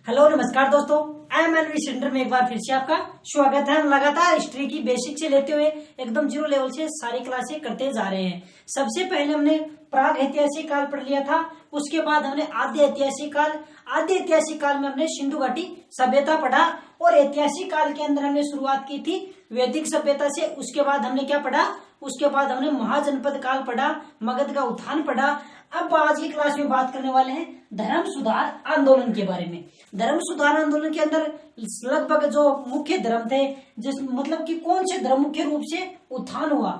Hello नमस्कार दोस्तों, I am N V centre में एक बार फिर से आपका स्वागत है। हम लगातार हिस्ट्री की बेसिक से लेते हुए एकदम जीरो लेवल से सारी क्लासें करते जा रहे हैं। सबसे पहले हमने प्राग ऐतिहासिक काल पढ़ लिया था, उसके बाद हमने आद्य ऐतिहासिक काल, आद्य ऐतिहासिक काल में हमने सिंधु घाटी सभ्यता पढ़ा और ऐतिहासिक काल के अंदर हमने शुरुआत की थी वैदिक सभ्यता से। उसके बाद हमने क्या पढ़ा, उसके बाद हमने महाजनपद काल पढ़ा, मगध का उत्थान पढ़ा। अब आज की क्लास में बात करने वाले हैं धर्म सुधार आंदोलन के बारे में। धर्म सुधार आंदोलन के अंदर लगभग जो मुख्य धर्म थे, जिस मतलब कि कौन से धर्म मुख्य रूप से उत्थान हुआ,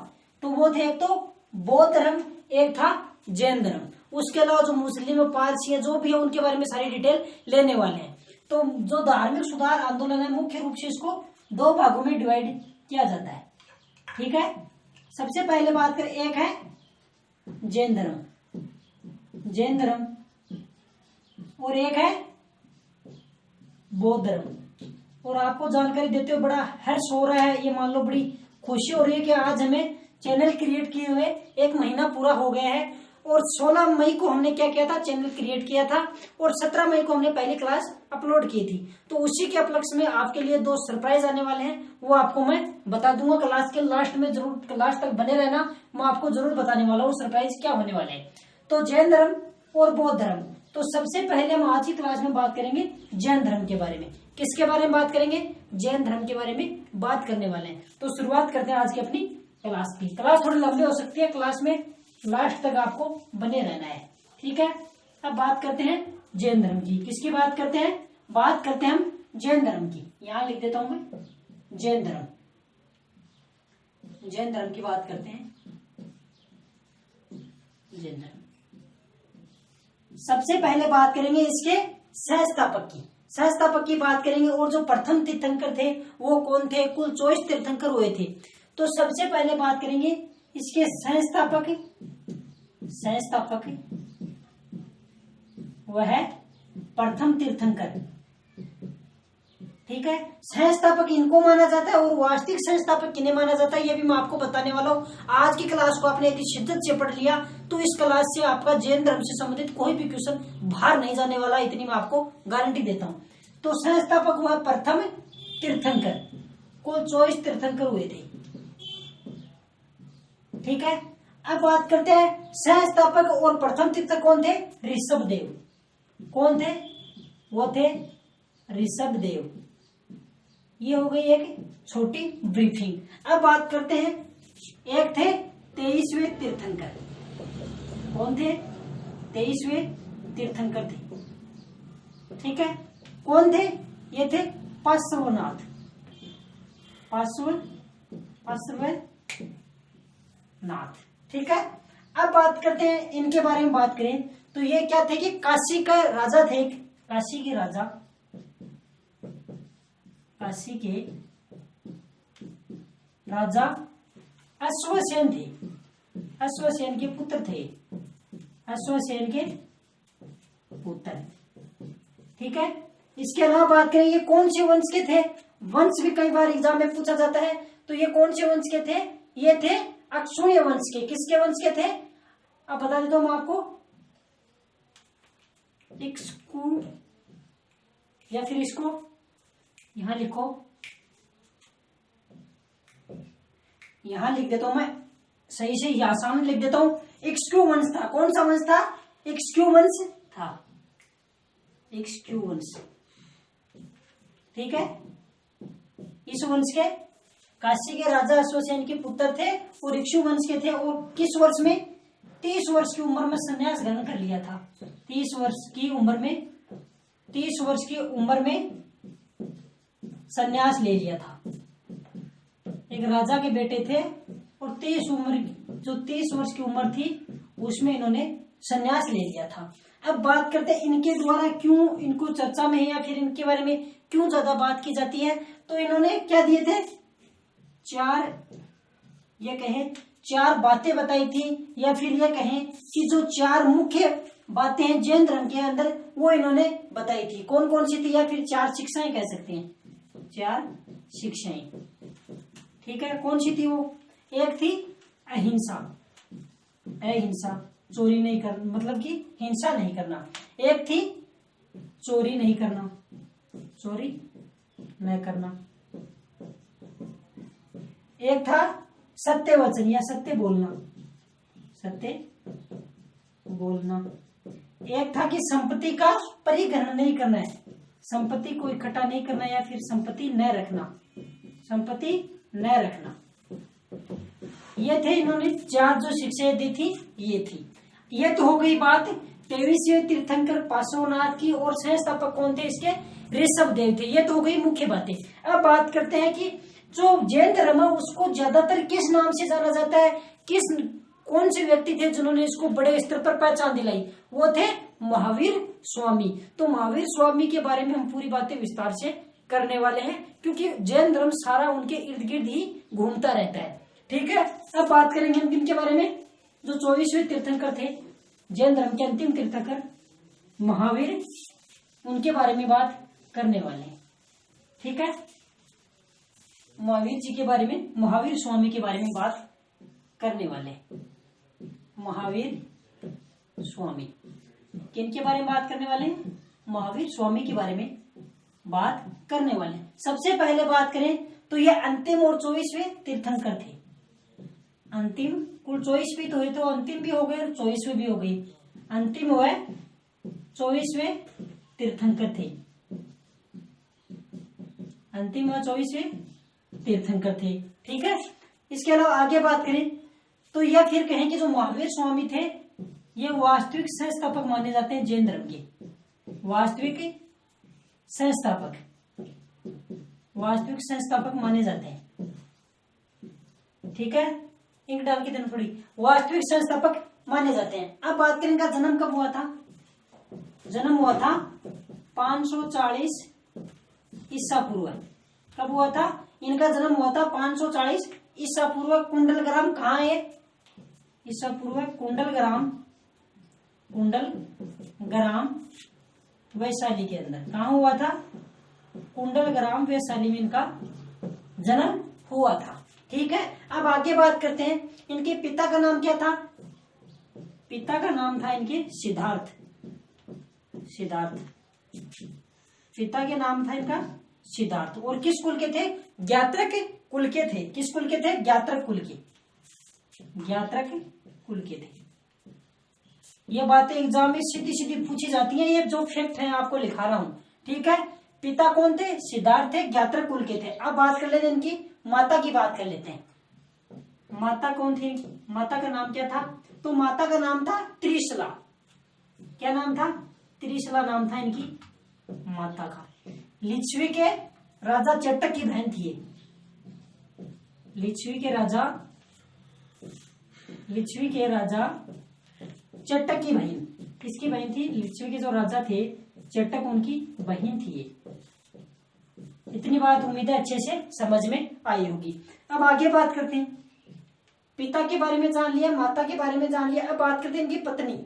तो वो थे एक तो बौद्ध धर्म, एक था जैन धर्म। उसके अलावा जो मुस्लिम पारसी है जो भी है उनके बारे में सारी डिटेल लेने वाले हैं। तो जो धार्मिक सुधार आंदोलन है मुख्य रूप से इसको दो भागों में डिवाइड किया जाता है। ठीक है, सबसे पहले बात करें, एक है जैन धर्म, जैन धर्म, और एक है बौद्ध धर्म। और आपको जानकारी देते हुए बड़ा हर्ष हो रहा है, ये मान लो बड़ी खुशी हो रही है कि आज हमें चैनल क्रिएट किए हुए एक महीना पूरा हो गया है। और 16 मई को हमने क्या किया था, चैनल क्रिएट किया था, और 17 मई को हमने पहली क्लास अपलोड की थी। तो उसी के उपलक्ष्य में आपके लिए दो सरप्राइज आने वाले हैं, वो आपको मैं बता दूंगा। क्लास के लास्ट में जरूर, क्लास तक बने रहना, मैं आपको जरूर बताने वाला हूँ सरप्राइज क्या होने वाले हैं। तो जैन धर्म और बौद्ध धर्म। तो सबसे पहले हम आज की क्लास में बात करेंगे जैन धर्म के बारे में। किसके बारे में बात करेंगे? जैन धर्म के बारे में बात करने वाले हैं। तो शुरुआत करते हैं आज की अपनी क्लास की। क्लास थोड़ी लंबी हो सकती है, क्लास में लास्ट तक आपको बने रहना है। ठीक है, अब बात करते हैं जैन धर्म की। किसकी बात करते हैं? बात करते हैं हम जैन धर्म की। यहां लिख देता हूं मैं, जैन धर्म। जैन धर्म की बात करते हैं, जैन धर्म। सबसे पहले बात करेंगे इसके सहस्थापक की, सहस्थापक की बात करेंगे। और जो प्रथम तीर्थंकर थे वो कौन थे? कुल 24 तीर्थंकर हुए थे। तो सबसे पहले बात करेंगे इसके सहस्थापक, सहस्थापक वह है प्रथम तीर्थंकर। ठीक है, सहस्थापक इनको माना जाता है, और वास्तविक संस्थापक किन्हें माना जाता है ये भी मैं आपको बताने वाला हूँ। आज की क्लास को आपने यदि शिद्दत से पढ़ लिया तो इस क्लास से आपका जैन धर्म से संबंधित कोई भी क्वेश्चन बाहर नहीं जाने वाला, इतनी मैं आपको गारंटी देता हूँ। तो संस्थापक हुआ प्रथम तीर्थंकर, कुल 24 तीर्थंकर हुए थे। ठीक है, अब बात करते हैं सहस्थापक और प्रथम तीर्थंकर कौन थे? ऋषभदेव। कौन थे? वो थे ऋषभदेव। ये हो गई एक छोटी ब्रीफिंग। अब बात करते हैं, एक थे 23वें तीर्थंकर। कौन थे? 23वें तीर्थंकर थे। ठीक है, कौन थे? ये थे पार्श्वनाथ, पार्श्वनाथ। ठीक है, अब बात करते हैं इनके बारे में। बात करें तो ये क्या थे कि काशी का राजा थे, काशी के राजा, काशी के राजा अश्वसेन थे, अश्वसेन के पुत्र थे, अश्वसेन के पुत्र। ठीक है, इसके अलावा बात करें ये कौन से वंश के थे? वंश भी कई बार एग्जाम में पूछा जाता है। तो ये कौन से वंश के थे? ये थे अक्षुण्य वंश के। किसके वंश के थे? अब बता देता हूं मैं आपको, इक्ष्वाकु, या फिर इसको यहां लिखो, यहां लिख देता हूं मैं सही से, यहां सामने लिख देता हूं। इक्ष्वाकु वंश था। कौन सा वंश था? इक्ष्वाकु वंश था, इक्ष्वाकु वंश। ठीक है, इस वंश के काशी के राजा अश्वसेन के पुत्र थे और इक्ष्वाकु वंश के थे। और किस वर्ष में? 30 वर्ष की उम्र में संन्यास ग्रहण कर लिया था। 30 वर्ष की उम्र में, 30 वर्ष की उम्र में संन्यास ले लिया था। एक राजा के बेटे थे और 30 वर्ष की उम्र थी उसमें इन्होंने संन्यास ले लिया था। अब बात करते हैं इनके द्वारा क्यों इनको चर्चा में है, या फिर इनके बारे में क्यों ज्यादा बात की जाती है। तो इन्होंने क्या दिए थे? 4 बातें बताई थी, या फिर ये कहें कि जो 4 मुख्य बातें हैं जैन धर्म के अंदर वो इन्होंने बताई थी। कौन कौन सी थी? या फिर 4 शिक्षाएं कह सकते हैं, 4 शिक्षाएं। ठीक है, कौन सी थी वो? एक थी अहिंसा, अहिंसा, चोरी नहीं करना, मतलब कि हिंसा नहीं करना। एक थी चोरी नहीं करना, चोरी न करना। एक था सत्य वचन या सत्य बोलना, सत्य बोलना। एक था कि संपत्ति का परिग्रहण नहीं करना है, संपत्ति को इकट्ठा नहीं करना या फिर संपत्ति न रखना, संपत्ति न रखना। ये थे इन्होंने 4 जो शिक्षाएं दी थी, ये थी। ये तो हो गई बात 23वें तीर्थंकर पार्श्वनाथ की, और संस्थापक कौन थे इसके? ऋषभ देव थे। ये तो हो गई मुख्य बातें। अब बात करते हैं कि जो जैन धर्म है उसको ज्यादातर किस नाम से जाना जाता है, कौन से व्यक्ति थे जिन्होंने इसको बड़े स्तर पर पहचान दिलाई? वो थे महावीर स्वामी। तो महावीर स्वामी के बारे में हम पूरी बातें विस्तार से करने वाले हैं, क्योंकि जैन धर्म सारा उनके इर्द गिर्द ही घूमता रहता है। ठीक है, अब बात करेंगे हम इनके बारे में। जो 24वें तीर्थंकर थे, जैन धर्म के अंतिम तीर्थंकर महावीर, उनके बारे में बात करने वाले हैं। ठीक है, महावीर जी के बारे में, महावीर स्वामी के बारे में बात करने वाले हैं। महावीर स्वामी किनके बारे में बात करने वाले हैं? महावीर स्वामी के बारे में बात करने वाले हैं। सबसे पहले बात करें तो ये अंतिम और 24वें तीर्थंकर थे। अंतिम, कुल 24 भी तो है, तो अंतिम भी हो गए और 24वें भी हो गई। अंतिम हुए 24वें तीर्थंकर थे, अंतिम हुआ 24वें तीर्थंकर थे। ठीक है, इसके अलावा आगे बात करें तो यह फिर कहें कि जो महावीर स्वामी थे ये वास्तविक संस्थापक माने जाते हैं जैन धर्म के। वास्तविक संस्थापक, वास्तविक संस्थापक माने जाते हैं। ठीक है, इंक डाल के देना थोड़ी। वास्तविक संस्थापक माने जाते हैं। अब बात करें इनका जन्म कब हुआ था? जन्म हुआ था 540 ईसा पूर्व। कब हुआ था? इनका जन्म हुआ था 540 ईसा पूर्व। कुंडल ग्राम कहाँ है? ईसा पूर्व कुंडल ग्राम वैशाली के अंदर। कहाँ हुआ था? कुंडल ग्राम वैशाली में इनका जन्म हुआ था। ठीक है, अब आगे बात करते हैं। इनके पिता का नाम क्या था? पिता का नाम था इनके सिद्धार्थ। पिता के नाम था इनका सिद्धार्थ। और किस कुल के थे? ज्ञात्रक कुल के थे। किस कुल के थे? ज्ञात्रक कुल के, ज्ञात्रक कुल के थे। ये बातें एग्जाम में सीधी सीधी पूछी जाती हैं, ये जो फैक्ट है आपको लिखा रहा हूं। ठीक है, पिता कौन थे? सिद्धार्थ थे, ज्ञात्रक कुल के थे। अब बात कर लेते हैं इनकी माता की, बात कर लेते हैं। माता कौन थी? माता का नाम क्या था? तो माता का नाम था त्रिशला। क्या नाम था? त्रिशला नाम था इनकी माता का। लिच्छवी के राजा चट्टक की बहन थी। लिच्छवी के राजा चट्टक की बहन। किसकी बहन थी? लिच्छवी के जो राजा थे चट्टक, उनकी बहन थी ये। इतनी बात उम्मीद है अच्छे से समझ में आई होगी। अब आगे बात करते हैं। पिता के बारे में जान लिया, माता के बारे में जान लिया। अब बात करते हैं इनकी पत्नी।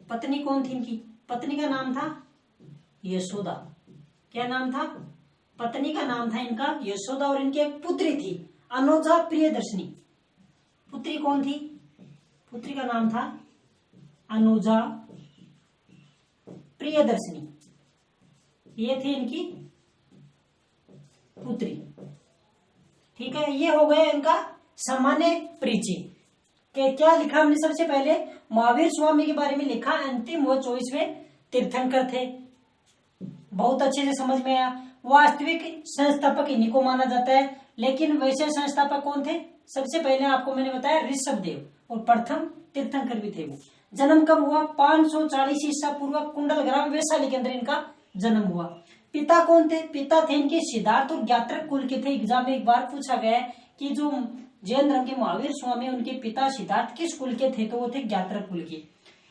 पत्नी कौन थी इनकी? पत्नी का नाम था यशोदा। क्या नाम था? पत्नी का नाम था इनका यशोदा। और इनकी एक पुत्री थी अनुजा प्रियदर्शनी। पुत्री कौन थी? पुत्री का नाम था अनुजा प्रियदर्शनी। ये थी इनकी पुत्री। ठीक है, ये हो गया इनका सामान्य परिचय। क्या लिखा हमने? सबसे पहले महावीर स्वामी के बारे में लिखा। अंतिम वो 24वें तीर्थंकर थे। बहुत अच्छे से समझ में आया। वास्तविक संस्थापक इन्हीं को माना जाता है। लेकिन वैसे संस्थापक कौन थे? सबसे पहले आपको मैंने बताया ऋषभ देव, और प्रथम तीर्थंकर भी थे वो। जन्म कब हुआ? 540 ईसा पूर्व कुंडल ग्राम वैशाली के अंदर इनका जन्म हुआ। पिता कौन थे? पिता थे इनके सिद्धार्थ और ज्ञात्रक कुल के थे। एग्जाम में एक बार पूछा गया कि जो जैन धर्म के महावीर स्वामी, उनके पिता सिद्धार्थ किस कुल के थे? तो वो थे ज्ञात्रक कुल के।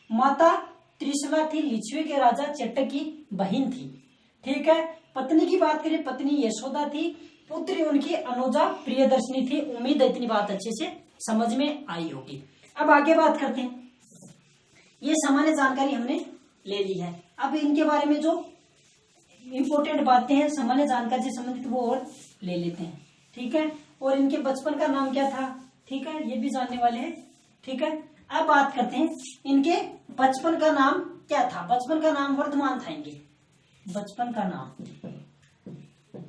माता त्रिशला थी, लिच्छवी के राजा चट्टक की बहन थी। ठीक है, पत्नी की बात करें, पत्नी यशोदा थी, पुत्री उनकी अनुजा प्रियदर्शनी थी। उम्मीद है इतनी बात अच्छे से समझ में आई होगी। अब आगे बात करते हैं। ये सामान्य जानकारी हमने ले ली है। अब इनके बारे में जो इंपोर्टेंट बातें हैं सामान्य जानकारी से संबंधित वो और ले लेते हैं। ठीक है, और इनके बचपन का नाम क्या था? ठीक है, ये भी जानने वाले हैं। ठीक है, अब बात करते हैं इनके बचपन का नाम क्या था। बचपन का नाम वर्धमान था इनके। बचपन का नाम,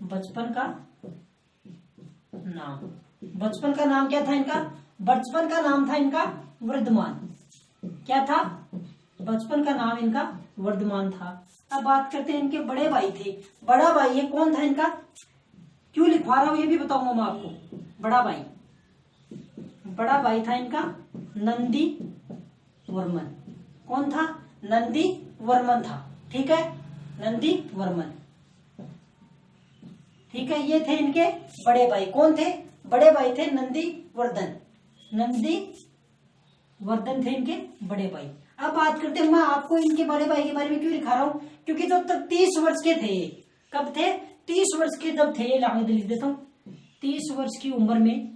बचपन का नाम, बचपन का नाम क्या था इनका? बचपन का नाम था इनका वर्धमान। क्या था? बचपन का नाम इनका वर्धमान था। अब बात करते हैं इनके बड़े भाई थे। बड़ा भाई ये कौन था इनका? क्यों लिखवा रहा हूं ये भी बताऊंगा मैं आपको। बड़ा भाई, बड़ा भाई था इनका नंदी वर्मन। कौन था? नंदी वर्मन था। ठीक है, नंदी वर्मन। ठीक है, ये थे इनके बड़े भाई। कौन थे? बड़े भाई थे नंदी वर्धन। नंदी वर्धन थे इनके बड़े भाई। अब बात करते हैं, मैं आपको इनके बड़े भाई के बारे में क्यों लिखा रहा हूं? क्योंकि जो तब 30 वर्ष के थे, कब थे? 30 वर्ष के जब थे, लांग लिख देता हूं, 30 वर्ष की उम्र में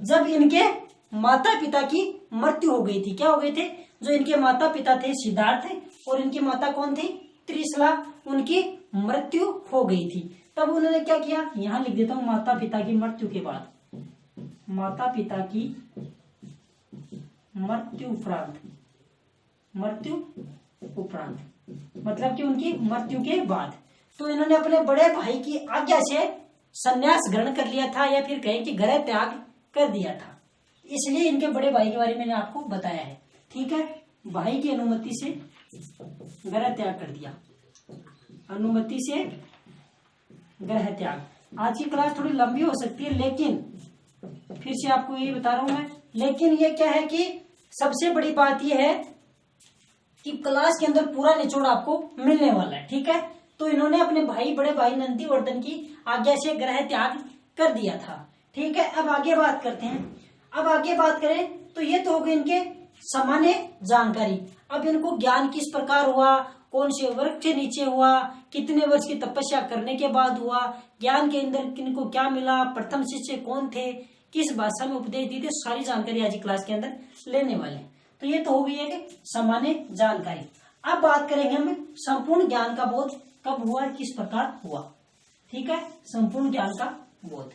जब इनके माता पिता की मृत्यु हो गई थी। क्या हो गए थे? जो इनके माता पिता थे सिद्धार्थ और इनकी माता कौन थी? त्रिशला, उनकी मृत्यु हो गई थी। तब उन्होंने क्या किया? यहां लिख देता हूं, माता पिता की मृत्यु के बाद, माता पिता की मृत्यु उपरांत, मतलब कि उनकी मृत्यु के बाद, तो इन्होंने अपने बड़े भाई की आज्ञा से संन्यास ग्रहण कर लिया था, या फिर कहें कि गृह त्याग कर दिया था। इसलिए इनके बड़े भाई के बारे में मैंने आपको बताया है। ठीक है, भाई की अनुमति से गृह त्याग कर दिया, अनुमति से गृह त्याग। आज की क्लास थोड़ी लंबी हो सकती है, लेकिन फिर से आपको ये बता रहा हूं मैं, लेकिन ये क्या है कि सबसे बड़ी बात ये है कि क्लास के अंदर पूरा निचोड़ आपको मिलने वाला है। ठीक है, तो इन्होंने अपने भाई, बड़े भाई नंदी वर्धन की आज्ञा से गृह त्याग कर दिया था। ठीक है, अब आगे बात करते हैं। अब आगे बात करें तो ये तो हो गए इनके सामान्य जानकारी। अब इनको ज्ञान किस प्रकार हुआ, कौन से वर्ग के नीचे हुआ, कितने वर्ष की तपस्या करने के बाद हुआ, ज्ञान के अंदर इनको क्या मिला, प्रथम शिष्य कौन थे, किस भाषा में उपदेश दिए थे, सारी जानकारी आज की क्लास के अंदर लेने वाले हैं। तो ये तो हो गई है सामान्य जानकारी। अब बात करेंगे हम संपूर्ण ज्ञान का बोध कब हुआ, किस प्रकार हुआ। ठीक है, संपूर्ण ज्ञान का बोध।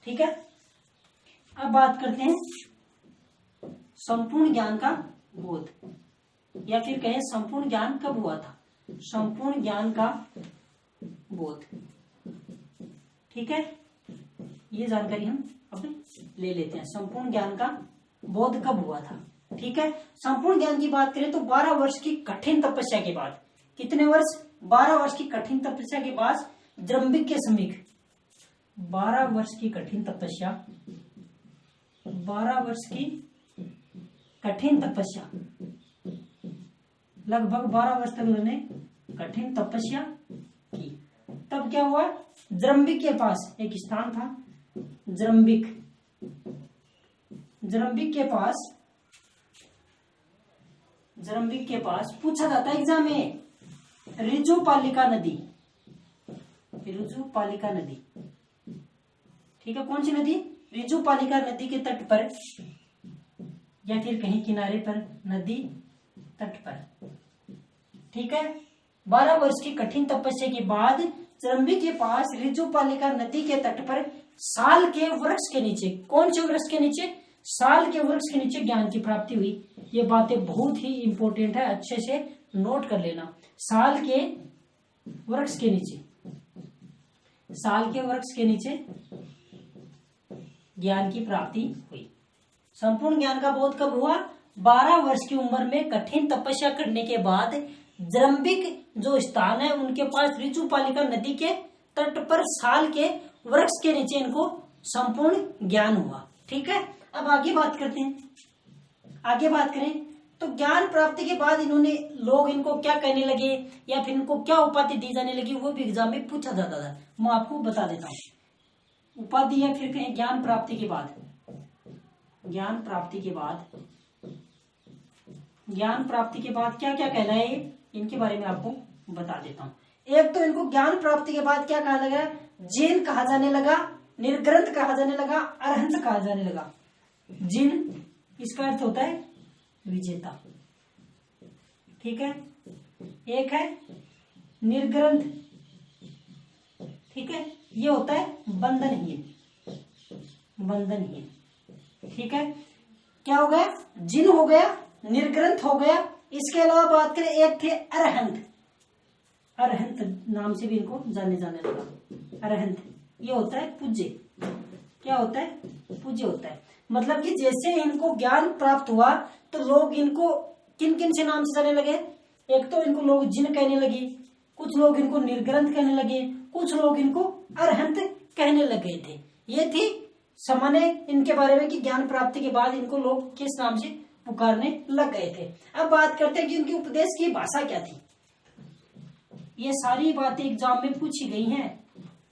ठीक है, अब बात करते हैं संपूर्ण ज्ञान का बोध, या फिर कहें संपूर्ण ज्ञान कब हुआ था। संपूर्ण ज्ञान का बोध। ठीक है, ये जानकारी हम अब ले लेते हैं। संपूर्ण ज्ञान का बोध कब हुआ था। ठीक है, संपूर्ण ज्ञान की बात करें तो 12 वर्ष की कठिन तपस्या के बाद। कितने वर्ष? 12 वर्ष की कठिन तपस्या के बाद द्रंबिक के समीप 12 वर्ष की कठिन तपस्या, 12 वर्ष की कठिन तपस्या, लगभग 12 वर्ष तक उन्होंने कठिन तपस्या की। तब क्या हुआ? द्रंबिक के पास एक स्थान था, द्रंबिक के पास पूछा जाता है एग्जाम में, ऋजुपालिका नदी। ठीक है, कौन सी नदी? ऋजुपालिका नदी के तट पर, या फिर कहीं किनारे पर, नदी तट पर। ठीक है, 12 वर्ष की कठिन तपस्या के बाद द्रंबिक के पास ऋजुपालिका नदी के तट पर साल के वृक्ष के नीचे, कौन से वृक्ष के नीचे? साल के वृक्ष के नीचे ज्ञान की प्राप्ति हुई। ये बातें बहुत ही इंपॉर्टेंट है, अच्छे से नोट कर लेना। साल के वृक्ष के नीचे, साल के वृक्ष के नीचे ज्ञान की प्राप्ति हुई। संपूर्ण ज्ञान का बोध कब हुआ? 12 वर्ष की उम्र में कठिन तपस्या करने के बाद द्रंबिक जो स्थान है उनके पास ऋजुपालिका नदी के तट पर साल के वृक्ष के नीचे इनको संपूर्ण ज्ञान हुआ। ठीक है, अब आगे बात करते हैं। आगे बात करें तो ज्ञान प्राप्ति के बाद इन्होंने, लोग इनको क्या कहने लगे, या फिर इनको क्या उपाधि दी जाने लगी, वो भी एग्जाम में पूछा जाता था। मैं आपको बता देता हूँ। उपाधि या फिर कहें ज्ञान प्राप्ति के बाद, ज्ञान प्राप्ति के बाद क्या क्या कहलाए, इनके बारे में आपको बता देता हूँ। एक तो इनको ज्ञान प्राप्ति के बाद क्या कहा लगा? जिन कहा जाने लगा, निर्ग्रंथ कहा जाने लगा, अरहंत कहा जाने लगा। जिन, इसका अर्थ होता है विजेता। ठीक है, एक है निर्ग्रंथ। ठीक है, ये होता है बंधनहीन। ठीक है, क्या हो गया? जिन हो गया निर्ग्रंथ हो गया। इसके अलावा बात करें, एक थे अरहंत। अरहंत नाम से भी इनको जाने लगा। अरहंत ये होता है पूज्य। क्या होता है? पूज्य होता है। मतलब कि जैसे इनको ज्ञान प्राप्त हुआ तो लोग इनको किन किन से नाम से जाने लगे। एक तो इनको लोग जिन कहने लगे, कुछ लोग इनको निर्ग्रंथ कहने लगे, कुछ लोग इनको अरहंत कहने लगे थे। ये थी सामान्य इनके बारे में कि ज्ञान प्राप्ति के बाद इनको लोग किस नाम से पुकारने लग गए थे। अब बात करते हैं कि उनकी उपदेश की भाषा क्या थी। ये सारी बातें एग्जाम में पूछी गई हैं।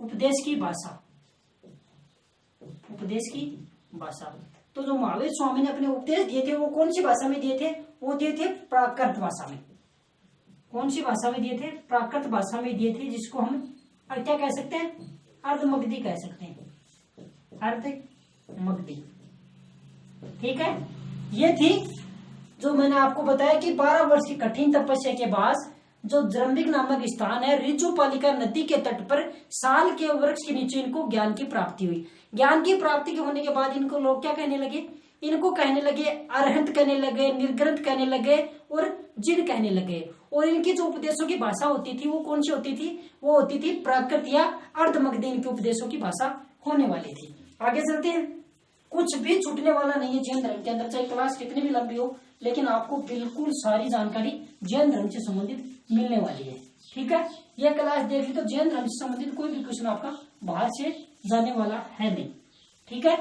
उपदेश की भाषा, उपदेश की भाषा। तो जो महावीर स्वामी ने अपने उपदेश दिए थे वो कौन सी भाषा में दिए थे? वो दिए थे प्राकृत भाषा में। कौन सी भाषा में दिए थे? प्राकृत भाषा में दिए थे, जिसको हम क्या कह सकते हैं? अर्धमगधी कह सकते हैं। अर्धमगधी, ठीक है। ये थी जो मैंने आपको बताया कि 12 वर्ष की कठिन तपस्या के बाद जो जरंबिक नामक स्थान है, रिजुपालिका नदी के तट पर साल के वृक्ष के नीचे इनको ज्ञान की प्राप्ति हुई। ज्ञान की प्राप्ति के होने के बाद इनको लोग क्या कहने लगे? इनको कहने लगे अरहंत कहने लगे, निर्ग्रंथ कहने लगे और जिन कहने लगे। और इनकी जो उपदेशों की भाषा होती थी वो कौन सी होती थी? वो होती थी प्राकृत या अर्धमगधी। इनके उपदेशों की भाषा होने वाली थी। आगे चलते हैं। कुछ भी छूटने वाला नहीं है जैन धर्म के अंदर, चाहे क्लास कितनी भी लंबी हो, लेकिन आपको बिल्कुल सारी जानकारी जैन धर्म से संबंधित मिलने वाली है। ठीक है, यह क्लास देख ली तो जैन धर्म से संबंधित कोई भी क्वेश्चन आपका बाहर से जाने वाला है नहीं। ठीक है,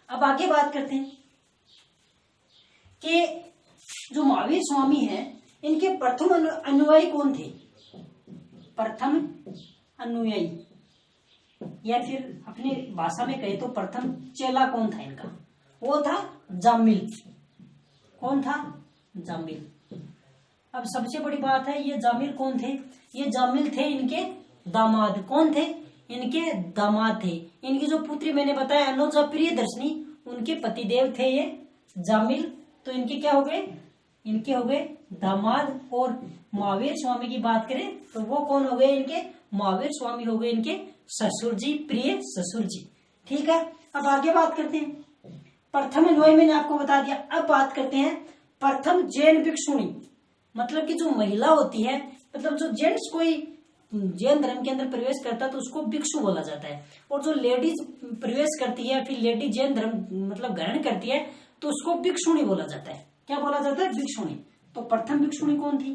अब आगे बात करते हैं कि जो महावीर स्वामी हैं इनके प्रथम अनुयायी कौन थे? प्रथम अनुयायी या फिर अपनी भाषा में कहे तो प्रथम चेला कौन था इनका? वो था जामिल। कौन था? जामिल। अब सबसे बड़ी बात है, ये जामिल कौन थे? ये जामिल थे इनके दामाद। कौन थे? इनके दामाद थे। इनकी जो पुत्री मैंने बताया अनुजा प्रियदर्शनी, उनके पतिदेव थे ये जामिल। तो इनके क्या हो गए? इनके हो गए दामाद। और महावीर स्वामी की बात करें तो वो कौन हो गए? इनके महावीर स्वामी हो गए इनके ससुर जी, प्रिय ससुर जी। ठीक है, अब आगे बात करते हैं। प्रथम अनुयायी मैंने आपको बता दिया। अब बात करते हैं प्रथम जैन भिक्षुणी। मतलब कि जो महिला होती है, मतलब जो जेंट्स कोई जैन धर्म के अंदर प्रवेश करता है तो उसको भिक्षु बोला जाता है। और जो लेडीज प्रवेश करती है, फिर लेडी जैन धर्म मतलब ग्रहण करती है, तो उसको भिक्षुणी बोला जाता है। क्या बोला जाता है? भिक्षुणी। तो प्रथम भिक्षुणी कौन थी?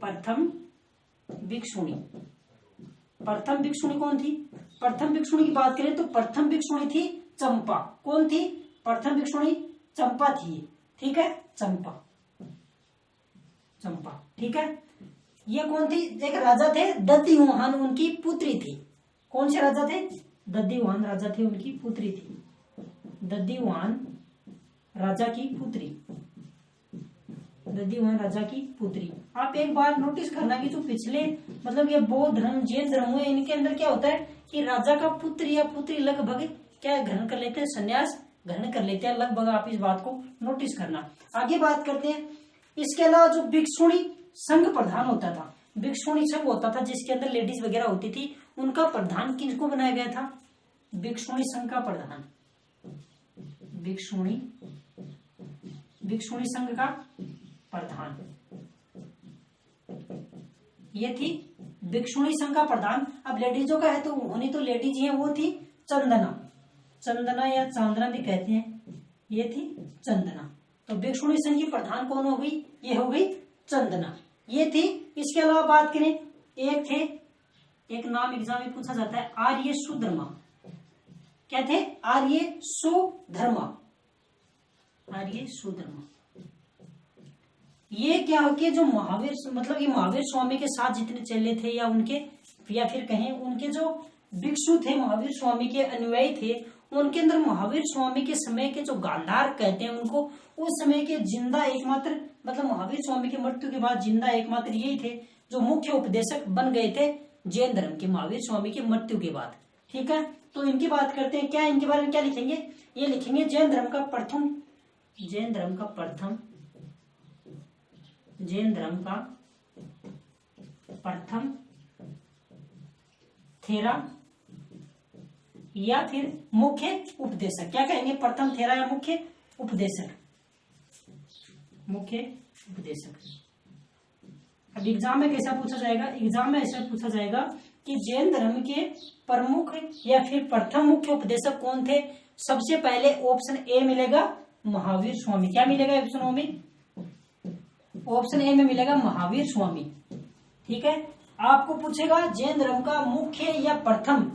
प्रथम भिक्षुणी। प्रथम भिक्षुणी कौन थी? प्रथम भिक्षुणी की बात करें तो प्रथम भिक्षुणी थी चंपा। कौन थी? प्रथम भिक्षुणी चंपा थी। ठीक है, चंपा। चंपा, ठीक है। ये कौन थी? एक राजा थे दधिवाहन, उनकी पुत्री थी। कौन से राजा थे? दधिवाहन राजा थे, उनकी पुत्री थी। दधिवाहन राजा की पुत्री। दधिवाहन राजा की पुत्री। आप एक बार नोटिस करना कि जो पिछले मतलब ये बौद्ध धर्म जैन धर्म हुए, इनके अंदर क्या होता है कि राजा का पुत्र या पुत्री लगभग क्या ग्रहण कर लेते हैं? संन्यास ग्रहण कर लेते हैं लगभग। आप इस बात को नोटिस करना। आगे बात करते हैं। इसके अलावा जो भिक्षुणी संघ प्रधान होता था, भिक्षुणी संघ होता था जिसके अंदर लेडीज वगैरह होती थी, उनका प्रधान किसको बनाया गया था? भिक्षुणी संघ का प्रधान। भिक्षुणी संघ का प्रधान ये थी भिक्षुणी संघ का प्रधान। अब लेडीजों का है तो होनी तो लेडीज ही है, वो थी चंदना। चंदना या चांदना भी कहते हैं, ये थी चंदना। तो भिक्षुणी संघ की प्रधान कौन हो गई? ये हो गई चंदना। ये थी। इसके अलावा बात करें, एक थे, एक नाम एग्जाम में पूछा जाता है, आर्य सुधर्मा। क्या थे? आर्य सुधर्मा। आर्य सुधर्मा। ये क्या हो कि जो महावीर मतलब ये महावीर स्वामी के साथ जितने चेले थे या उनके या फिर कहें उनके जो भिक्षु थे, महावीर स्वामी के अनुयायी थे, उनके अंदर महावीर स्वामी के समय के जो गांधार कहते हैं उनको, उस समय के जिंदा एकमात्र मतलब महावीर स्वामी की मृत्यु के बाद जिंदा एकमात्र यही थे जो मुख्य उपदेशक बन गए थे जैन धर्म के महावीर स्वामी की मृत्यु के बाद। ठीक है, तो इनकी बात करते हैं। क्या इनके बारे में क्या लिखेंगे? ये लिखेंगे जैन धर्म का प्रथम थेरा या फिर मुख्य उपदेशक। क्या कहेंगे? प्रथम थेरा या मुख्य उपदेशक। मुख्य उपदेशक। अब एग्जाम में कैसा पूछा जाएगा, एग्जाम में ऐसा पूछा जाएगा कि जैन धर्म के प्रमुख या फिर प्रथम मुख्य उपदेशक कौन थे। सबसे पहले ऑप्शन ए मिलेगा महावीर स्वामी। क्या मिलेगा ऑप्शन में? ऑप्शन ए में मिलेगा महावीर स्वामी। ठीक है, आपको पूछेगा जैन धर्म का मुख्य या प्रथम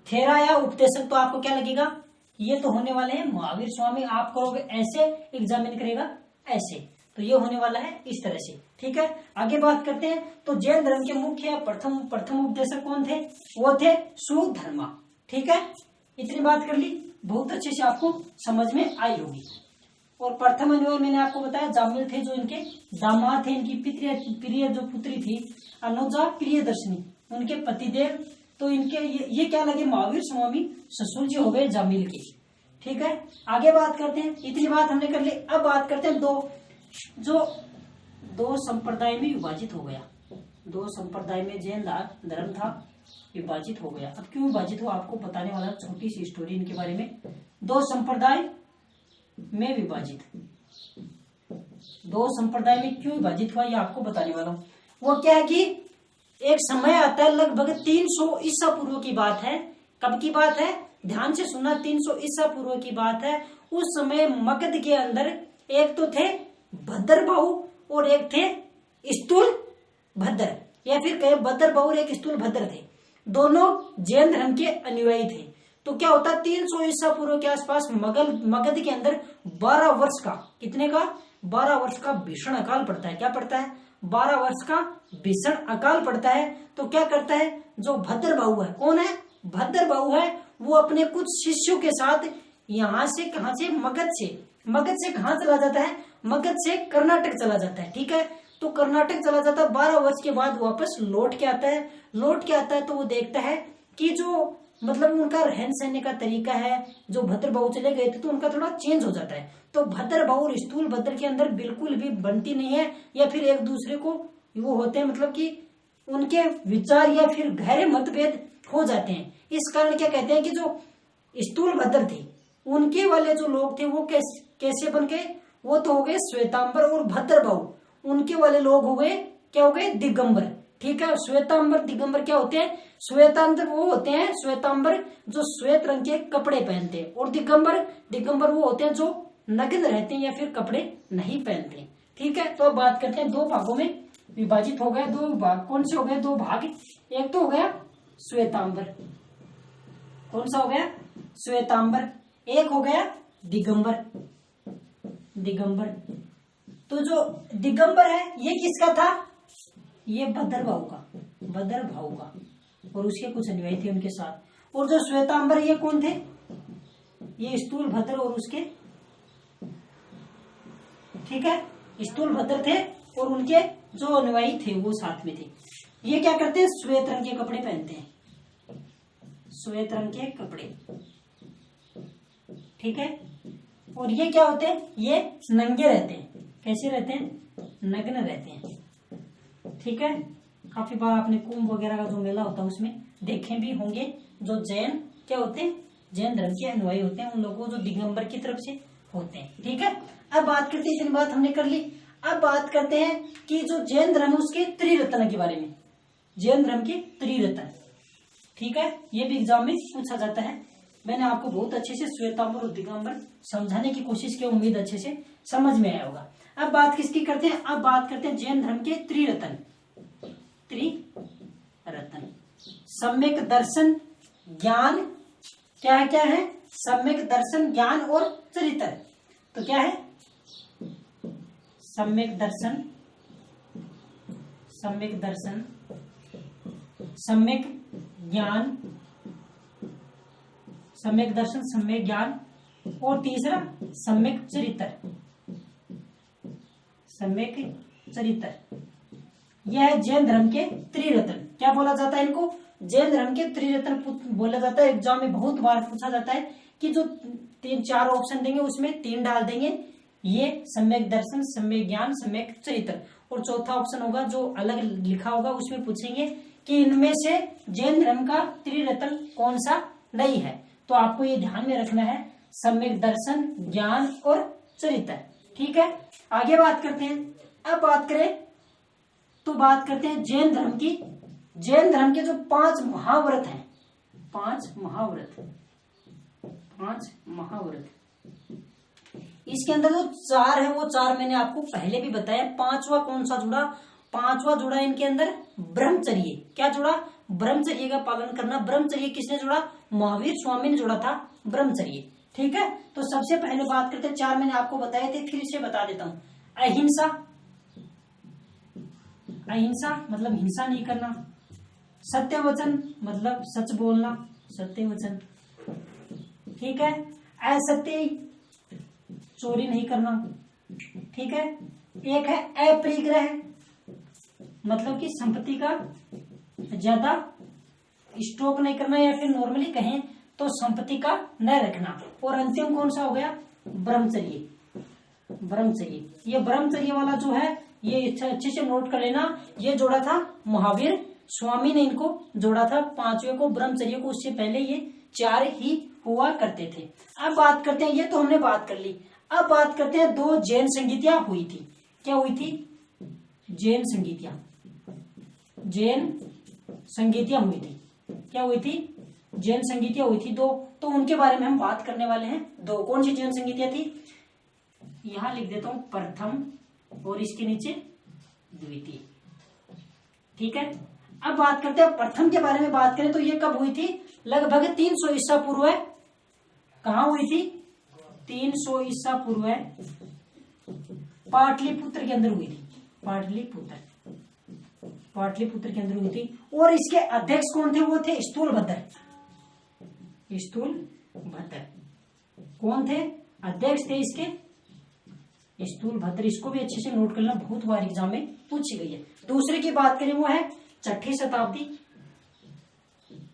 थेरा या उपदेशक, तो आपको क्या लगेगा, ये तो होने वाले हैं महावीर स्वामी। आप करोगे ऐसे, एग्जामिन करेगा ऐसे, तो ये होने वाला है इस तरह से। ठीक है, आगे बात करते हैं। तो जैन धर्म के मुख्य प्रथम उपदेशक कौन थे? वो थे सुधर्मा। ठीक है, इतनी बात कर ली, बहुत अच्छे से आपको समझ में आई होगी। और प्रथम अनुयायी मैंने आपको बताया जामिल थे, जो इनके दामाद थे, इनकी प्रिय जो पुत्री थी अनुजा प्रियदर्शनी, उनके पतिदेव। तो इनके ये क्या लगे, महावीर स्वामी ससुर जी हो गए जामिल के। ठीक है, आगे बात करते हैं। इतनी बात हमने कर ली। अब बात करते हैं दो संप्रदाय में विभाजित हो गया। दो संप्रदाय में जैन धर्म था, विभाजित हो गया। अब क्यों विभाजित हुआ आपको बताने वाला, छोटी सी स्टोरी इनके बारे में। दो संप्रदाय में विभाजित, दो संप्रदाय में क्यों विभाजित हुआ ये आपको बताने वाला हूं। वो क्या है कि एक समय आता है, लगभग 300 ईसा पूर्व की बात है। कब की बात है, ध्यान से सुनना, 300 ईसा पूर्व की बात है। उस समय मगध के अंदर एक तो थे भद्रबाहु और एक थे स्थूल भद्र, या फिर कहे भद्रबाहु और एक स्थूल भद्र थे। दोनों जैन धर्म के अनुयायी थे। तो क्या होता है, 300 ईसा पूर्व के आसपास मगध के अंदर 12 वर्ष का, कितने का, 12 वर्ष का भीषण अकाल पड़ता है। क्या पड़ता है, 12 वर्ष का भीषण अकाल पड़ता है। तो क्या करता है, जो भद्रबाहु है, कौन है, भद्रबाहु है, वो अपने कुछ शिष्यों के साथ यहाँ से, कहां से, मगध से कहां चला जाता है, मगध से कर्नाटक चला जाता है। ठीक है, तो कर्नाटक चला जाता है। 12 वर्ष के बाद वापस लौट के आता है। तो वो देखता है कि जो मतलब उनका रहन सहने का तरीका है, जो भद्रबाहु चले गए थे तो उनका थोड़ा चेंज हो जाता है। तो भद्रबाहु और स्थूल भद्र के अंदर बिल्कुल भी बनती नहीं है, या फिर एक दूसरे को वो होते हैं, मतलब कि उनके विचार या फिर गहरे मतभेद हो जाते हैं। इस कारण क्या कहते हैं कि जो स्थूल भद्र थे उनके वाले जो लोग थे वो कैसे बन गए, वो तो हो गए श्वेतांबर, और भद्रबाहु उनके वाले लोग हो गए, क्या हो गए, दिगंबर। ठीक है, श्वेतांबर दिगंबर क्या होते हैं, श्वेतांबर वो होते हैं, श्वेतांबर जो श्वेत रंग के कपड़े पहनते हैं, और दिगंबर वो होते हैं जो नग्न रहते हैं या फिर कपड़े नहीं पहनते। ठीक है, तो अब बात करते हैं, दो भागों में विभाजित हो गए। दो भाग कौन से हो गए, दो भाग, एक तो हो गया श्वेतांबर, कौन सा हो गया, श्वेतांबर, एक हो गया दिगंबर। तो जो दिगंबर है ये किसका था, ये भद्रबाहु का, और उसके कुछ अनुयायी थे उनके साथ। और जो श्वेतांबर ये कौन थे, ये स्थूल भद्र और उसके, ठीक है, स्थूल भद्र थे और उनके जो अनुयायी थे वो साथ में थे। ये क्या करते हैं, श्वेत रंग के कपड़े पहनते हैं, श्वेत रंग के कपड़े। ठीक है, और ये क्या होते हैं, ये नंगे रहते हैं। कैसे रहते हैं, नग्न रहते हैं। ठीक है, काफी बार आपने कुंभ वगैरह का जो मेला होता है उसमें देखे भी होंगे। जो जैन क्या होते हैं, जैन धर्म के अनुयायी होते हैं, उन लोगों को जो दिगंबर की तरफ से होते हैं। ठीक है, अब बात करते हैं, इतनी बात हमने कर ली। अब बात करते हैं कि जो जैन धर्म है उसके त्रिरत्न के बारे में, जैन धर्म के त्रिरत्न। ठीक है, ये भी एग्जाम में पूछा जाता है। मैंने आपको बहुत अच्छे से श्वेतांबर और दिगंबर समझाने की कोशिश की, उम्मीद अच्छे से समझ में आया होगा। अब बात किसकी करते हैं, अब बात करते हैं जैन धर्म के त्रिरत्न। सम्यक दर्शन, ज्ञान, क्या है, सम्यक दर्शन, ज्ञान और चरित्र। तो क्या है, सम्यक दर्शन, सम्यक ज्ञान, सम्यक दर्शन, सम्यक ज्ञान, और तीसरा सम्यक चरित्र। यह है जैन धर्म के त्रिरत्न। क्या बोला जाता है इनको, जैन धर्म के त्रिरत्न बोला जाता है। एग्जाम में बहुत बार पूछा जाता है कि जो 3-4 ऑप्शन देंगे उसमें 3 डाल देंगे, ये सम्यक दर्शन, सम्यक ज्ञान, सम्यक चरित्र, और चौथा ऑप्शन होगा जो अलग लिखा होगा, उसमें पूछेंगे कि इनमें से जैन धर्म का त्रिरत्न कौन सा नहीं है। तो आपको ये ध्यान में रखना है, सम्यक दर्शन, ज्ञान और चरित्र। ठीक है, आगे बात करते हैं। अब बात करें तो बात करते हैं जैन धर्म की। जैन धर्म के जो 5 महाव्रत हैं, 5 महाव्रत, इसके अंदर जो 4 है वो 4 मैंने आपको पहले भी बताया। 5वां कौन सा जुड़ा? 5वां जुड़ा इनके अंदर ब्रह्मचर्य। क्या जुड़ा? ब्रह्मचर्य का पालन करना। ब्रह्मचर्य किसने जुड़ा? महावीर स्वामी ने जुड़ा था ब्रह्मचर्य। ठीक है, तो सबसे पहले बात करते हैं, 4 मैंने आपको बताए थे, फिर से बता देता हूं। अहिंसा, अहिंसा मतलब हिंसा नहीं करना। सत्य वचन मतलब सच बोलना, सत्य वचन। ठीक है, असत्य चोरी नहीं करना। ठीक है, एक है अपरिग्रह मतलब कि संपत्ति का ज्यादा स्टॉक नहीं करना, या फिर नॉर्मली कहें तो संपत्ति का न रखना। और अंतिम कौन सा हो गया? ब्रह्मचर्य। ब्रह्मचर्य, ये ब्रह्मचर्य वाला जो है ये अच्छे से नोट कर लेना। ये जोड़ा था महावीर स्वामी ने, इनको जोड़ा था 5वें को, ब्रह्मचर्य को। उससे पहले ये 4 ही हुआ करते थे। अब बात करते हैं, ये तो हमने बात कर ली। अब बात करते हैं 2 जैन संगीतियां हुई थी। क्या हुई थी? जैन संगीतियां, जैन संगीतियां हुई थी। क्या हुई थी? जैन संगीतियां हुई थी 2, तो उनके बारे में हम बात करने वाले हैं। 2 कौन सी जैन संगीतियां थी? यहां लिख देता हूं प्रथम और इसके नीचे द्वितीय। ठीक है, अब बात करते हैं प्रथम के बारे में। बात करें तो ये कब हुई थी? लगभग 300 ईसा पूर्व है। कहां हुई थी? 300 ईसा पूर्व है, पाटलिपुत्र के अंदर हुई थी। पाटलिपुत्र के अंदर हुई थी। और इसके अध्यक्ष कौन थे? वो थे स्थूलभद्र। स्थूलभद्र कौन थे? अध्यक्ष थे इसके स्थूलभद्र। इसको भी अच्छे से नोट करना, बहुत बार एग्जाम में पूछी गई है। दूसरे की बात करें वो है 6ठी शताब्दी।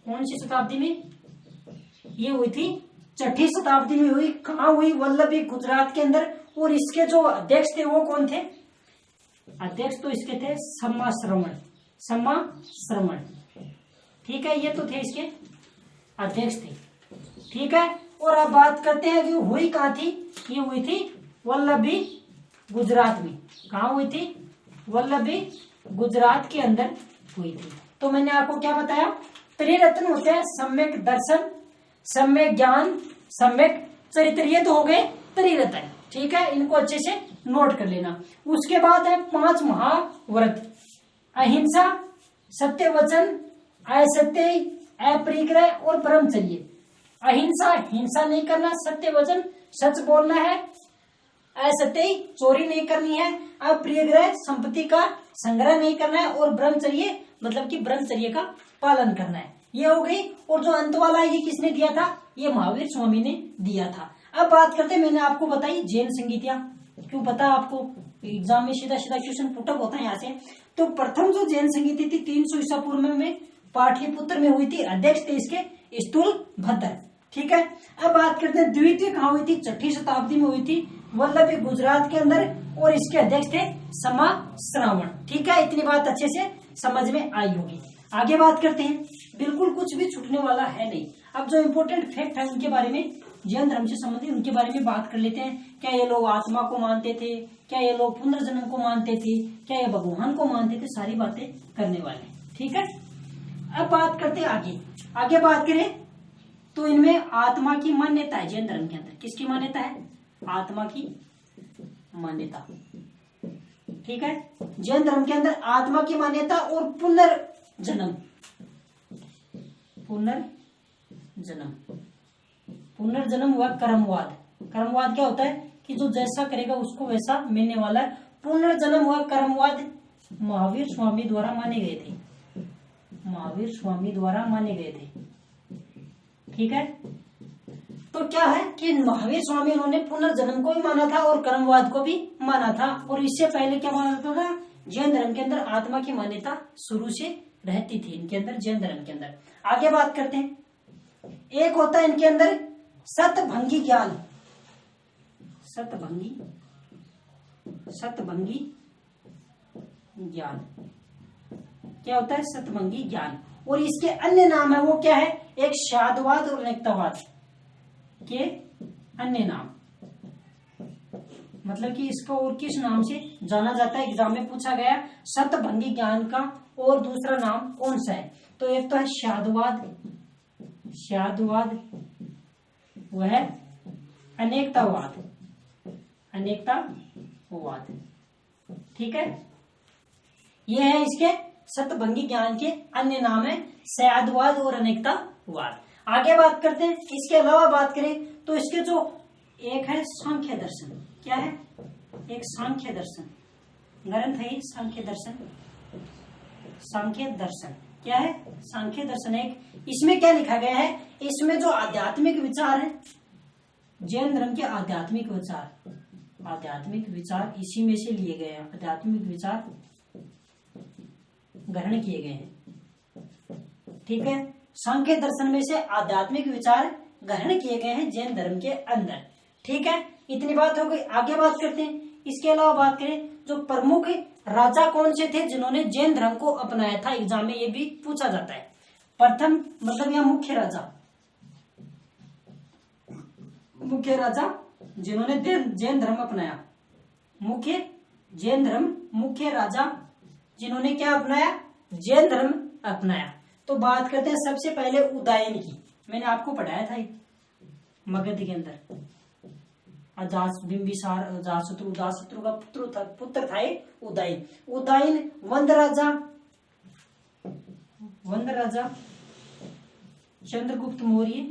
कौन सी शताब्दी में ये हुई थी? 6ठी शताब्दी में हुई। कहां हुई? वल्लभी, गुजरात के अंदर। और इसके जो अध्यक्ष थे वो कौन थे? अध्यक्ष तो इसके थे सम्मा श्रवण। ठीक है, ये तो थे इसके अध्यक्ष थे। ठीक है, और अब बात करते हैं कि हुई कहां थी? ये हुई थी वल्लभी, गुजरात में। कहां हुई थी? वल्लभी, गुजरात के अंदर हुई थी। तो मैंने आपको क्या बताया? त्रिरत्न होते हैं, सम्यक दर्शन, सम्यक ज्ञान, सम्यक चरित्र। ये तो हो गए त्रिरत्न। ठीक है, इनको अच्छे से नोट कर लेना। उसके बाद है 5 महाव्रत। अहिंसा, सत्य वचन, असत्य, अपरिग्रह और ब्रह्मचर्य। अहिंसा, हिंसा नहीं करना। सत्य वचन, सच बोलना है। असत्य, चोरी नहीं करनी है। अपरिग्रह, संपत्ति का संग्रह नहीं करना है। और ब्रह्मचर्य मतलब कि ब्रह्मचर्य का पालन करना है। ये हो गई। और जो अंत वाला है ये किसने दिया था? ये महावीर स्वामी ने दिया था। अब बात करते हैं, मैंने आपको बताई जैन संगीतियां। क्यों पता आपको? एग्जाम में सीधा क्वेश्चन पुटअप होता है यहाँ से। तो प्रथम जो जैन संगीति थी 300 ईसा पूर्व में पाटलिपुत्र में हुई थी। अध्यक्ष थे इसके स्थूलभद्र। ठीक है, अब बात करते हैं द्वितीय कहाँ हुई थी? 6ठी शताब्दी में हुई थी, वल्लभी, गुजरात के अंदर। और इसके अध्यक्ष थे सम्मा श्रवण। ठीक है, इतनी बात अच्छे से समझ में आई होगी। आगे बात करते हैं, बिल्कुल कुछ भी छूटने वाला है नहीं। अब जो इम्पोर्टेंट फैक्ट है उनके बारे में, जैन धर्म से संबंधित उनके बारे में बात कर लेते हैं। क्या ये लोग आत्मा को मानते थे? क्या ये लोग पुनर्जन्म को मानते थे? क्या ये भगवान को मानते थे? सारी बातें करने वाले हैं। ठीक है, अब बात करते हैं आगे बात करें तो इनमें आत्मा की मान्यता है। जैन धर्म के अंदर किसकी मान्यता है? आत्मा की मान्यता। ठीक है, जैन धर्म के अंदर आत्मा की मान्यता और पुनर्जन्म हुआ कर्मवाद। कर्मवाद क्या होता है? कि जो जैसा करेगा उसको वैसा मिलने वाला है। पुनर्जन्म हुआ कर्मवाद महावीर स्वामी द्वारा माने गए थे। ठीक है, तो क्या है कि महावीर स्वामी उन्होंने पुनर्जन्म को भी माना था और कर्मवाद को भी माना था। और इससे पहले क्या माना जाता था? जैन धर्म के अंदर आत्मा की मान्यता शुरू से रहती थी इनके अंदर, जैन धर्म के अंदर। आगे बात करते हैं, एक होता है इनके अंदर सतभंगी ज्ञान। सतभंगी ज्ञान क्या होता है? सतभंगी ज्ञान। और इसके अन्य नाम है, वो क्या है? एक शादवाद और अनेकतावाद के अन्य नाम। मतलब कि इसको और किस नाम से जाना जाता है, एग्जाम में पूछा गया। शतभंगी ज्ञान का और दूसरा नाम कौन सा है? तो एक तो है शादवाद, शादवाद, वह अनेकतावाद, अनेकतावाद। ठीक है, ये है इसके शतभंगी ज्ञान के अन्य नाम है, शादवाद और अनेकतावाद। आगे बात करते हैं। इसके अलावा बात करें तो इसके जो एक है सांख्य दर्शन, क्या है? एक सांख्य दर्शन ग्रंथ है, सांख्य दर्शन। सांख्य दर्शन क्या है? सांख्य दर्शन एक। इसमें क्या लिखा गया है? इसमें जो आध्यात्मिक विचार है, जैन धर्म के आध्यात्मिक विचार, आध्यात्मिक विचार इसी में से लिए गए हैं। आध्यात्मिक विचार ग्रहण किए गए हैं। ठीक है, सांख्य दर्शन में से आध्यात्मिक विचार ग्रहण किए गए हैं जैन धर्म के अंदर। ठीक है, इतनी बात हो गई। आगे बात करते हैं। इसके अलावा बात करें जो प्रमुख राजा कौन से थे जिन्होंने जैन धर्म को अपनाया था, एग्जाम में ये भी पूछा जाता है। प्रथम मतलब यहाँ मुख्य राजा, मुख्य राजा जिन्होंने जैन धर्म अपनाया, मुख्य जैन धर्म, मुख्य राजा जिन्होंने क्या अपनाया? जैन धर्म अपनाया। तो बात करते हैं सबसे पहले उदयन की। मैंने आपको पढ़ाया था मगध के अंदर, बिंबिसार, अजातशत्रु, अजातशत्रु का पुत्र था उदयन। उदयन वंद राजा, वंद राजा चंद्रगुप्त मौर्य,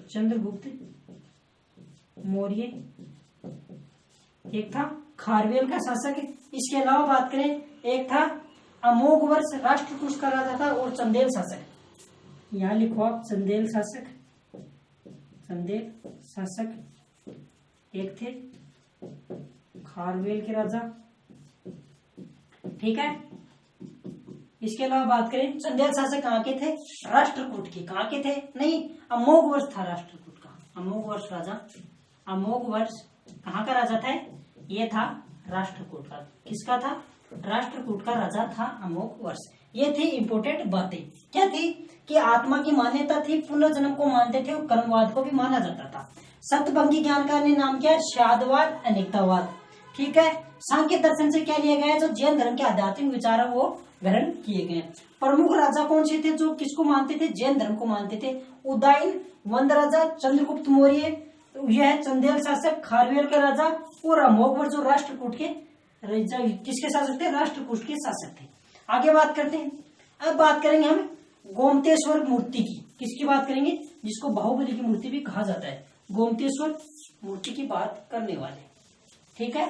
चंद्रगुप्त मौर्य एक था खारवेल का शासक। इसके अलावा बात करें, एक था अमोघवर्ष, राष्ट्रकूट का राजा था, और चंदेल शासक। यहाँ लिखो आप, चंदेल शासक, चंदेल शासक एक थे, खारवेल के राजा। ठीक है, इसके अलावा बात करें, चंदेल शासक कहाँ के थे? राष्ट्रकूट के। कहाँ के थे? नहीं, अमोघवर्ष था राष्ट्रकूट का, अमोघवर्ष राजा। अमोघवर्ष कहाँ का राजा था? ये था राष्ट्रकूट का। किसका था? राष्ट्रकूट का राजा था अमोघवर्ष। ये थी इंपोर्टेंट बातें। क्या थी? कि आत्मा की मान्यता थी, पुनर्जन्म को मानते थे और कर्मवाद को भी माना जाता था। शतभंगी ज्ञान का अन्य नाम क्या है? शादवाद, अनेकतावाद। ठीक है, सांख्य दर्शन से क्या लिया गया है? जो जैन धर्म के आध्यात्मिक विचार है वो ग्रहण किए गए। प्रमुख राजा कौन से थे जो किसको मानते थे? जैन धर्म को मानते थे। उदयन, वंद राजा, चंद्रगुप्त मौर्य, यह है चंदेल शासक, खारवेल के राजा, और अमोघवर्ष जो राष्ट्रकूट के किसके शासक थे? राष्ट्रकूट के शासक थे। आगे बात करते हैं। अब बात करेंगे हम गोमतेश्वर मूर्ति की। किसकी बात करेंगे? जिसको बाहुबली की मूर्ति भी कहा जाता है। गोमतेश्वर मूर्ति की बात करने वाले। ठीक है,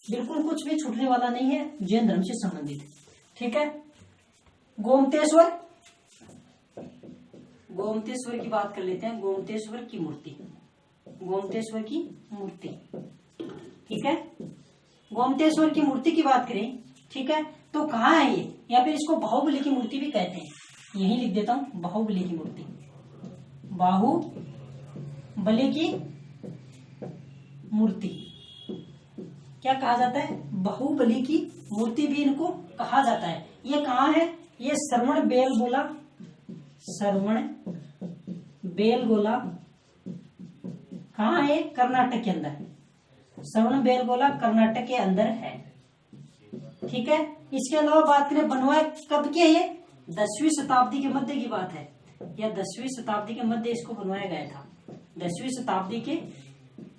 बिल्कुल कुछ भी छूटने वाला नहीं है, जैन धर्म से संबंधित। ठीक है, गोमतेश्वर, गोमतेश्वर की बात कर लेते हैं। गोमतेश्वर की मूर्ति, गोमतेश्वर की मूर्ति। ठीक है, गोमतेश्वर की मूर्ति की बात करें, ठीक है, तो कहाँ है ये? या फिर इसको बाहुबली की मूर्ति भी कहते हैं। यही लिख देता हूं, बाहुबली की मूर्ति। बाहुबली की मूर्ति क्या कहा जाता है? बाहुबली की मूर्ति भी इनको कहा जाता है। ये कहाँ है? ये श्रवण बेलगोला, श्रवण बेलगोला कहाँ है? कर्नाटक के अंदर। श्रवण बेलगोला कर्नाटक के अंदर है। ठीक है, इसके अलावा बात करें बनवाए कब के? ये 10वीं शताब्दी के मध्य की बात है, या 10वीं शताब्दी के मध्य इसको बनवाया गया था। 10वीं शताब्दी के